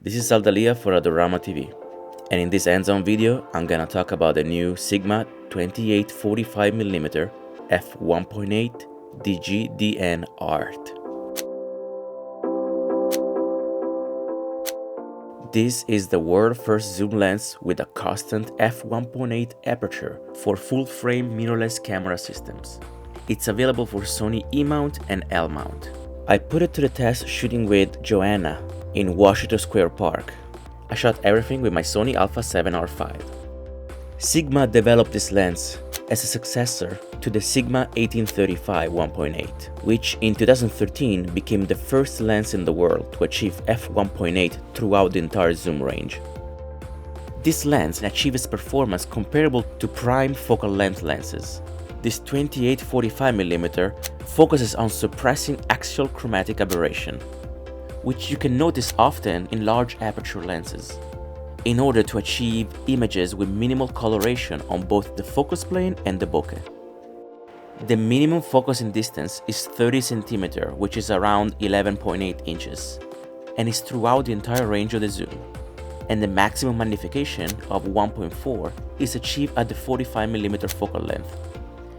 This is Sal D'Alia for Adorama TV, and in this hands-on video I'm gonna talk about the new Sigma 28-45mm F1.8 DG DN Art. This is the world's first zoom lens with a constant f1.8 aperture for full-frame mirrorless camera systems. It's available for Sony E-mount and L-mount. I put it to the test shooting with Joanna in Washington Square Park. I shot everything with my Sony Alpha 7R5. Sigma developed this lens as a successor to the Sigma 18-35 1.8, which in 2013 became the first lens in the world to achieve f1.8 throughout the entire zoom range. This lens achieves performance comparable to prime focal length lenses. This 28-45mm focuses on suppressing axial chromatic aberration, which you can notice often in large aperture lenses, in order to achieve images with minimal coloration on both the focus plane and the bokeh. The minimum focusing distance is 30 cm, which is around 11.8 inches, and is throughout the entire range of the zoom. And the maximum magnification of 1.4 is achieved at the 45mm focal length.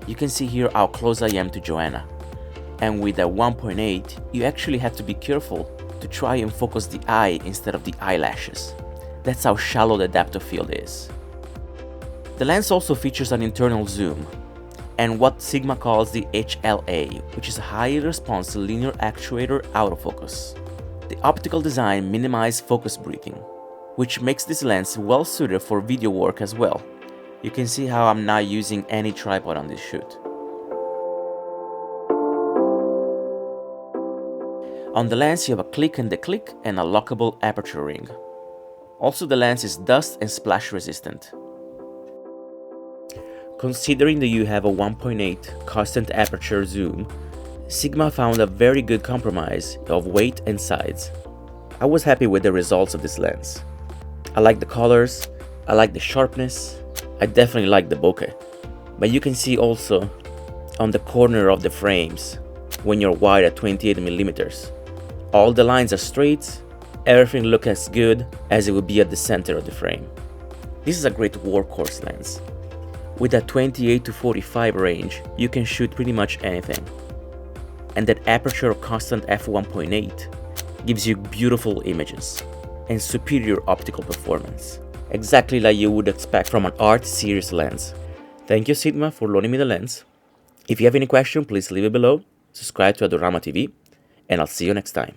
You can see here how close I am to Joanna. And with a 1.8, you actually have to be careful to try and focus the eye instead of the eyelashes. That's how shallow the depth of field is. The lens also features an internal zoom, and what Sigma calls the HLA, which is a highly responsive linear actuator autofocus. The optical design minimizes focus breathing, which makes this lens well suited for video work as well. You can see how I'm not using any tripod on this shoot. On the lens you have a click and declick and a lockable aperture ring. Also, the lens is dust and splash resistant. Considering that you have a 1.8 constant aperture zoom, Sigma found a very good compromise of weight and size. I was happy with the results of this lens. I like the colors, I like the sharpness, I definitely like the bokeh. But you can see also on the corner of the frames when you're wide at 28mm. All the lines are straight, everything looks as good as it would be at the center of the frame. This is a great workhorse lens. With a 28-45 range, you can shoot pretty much anything. And that aperture of constant f1.8 gives you beautiful images and superior optical performance, exactly like you would expect from an art series lens. Thank you Sigma for loaning me the lens. If you have any question, please leave it below, subscribe to Adorama TV, and I'll see you next time.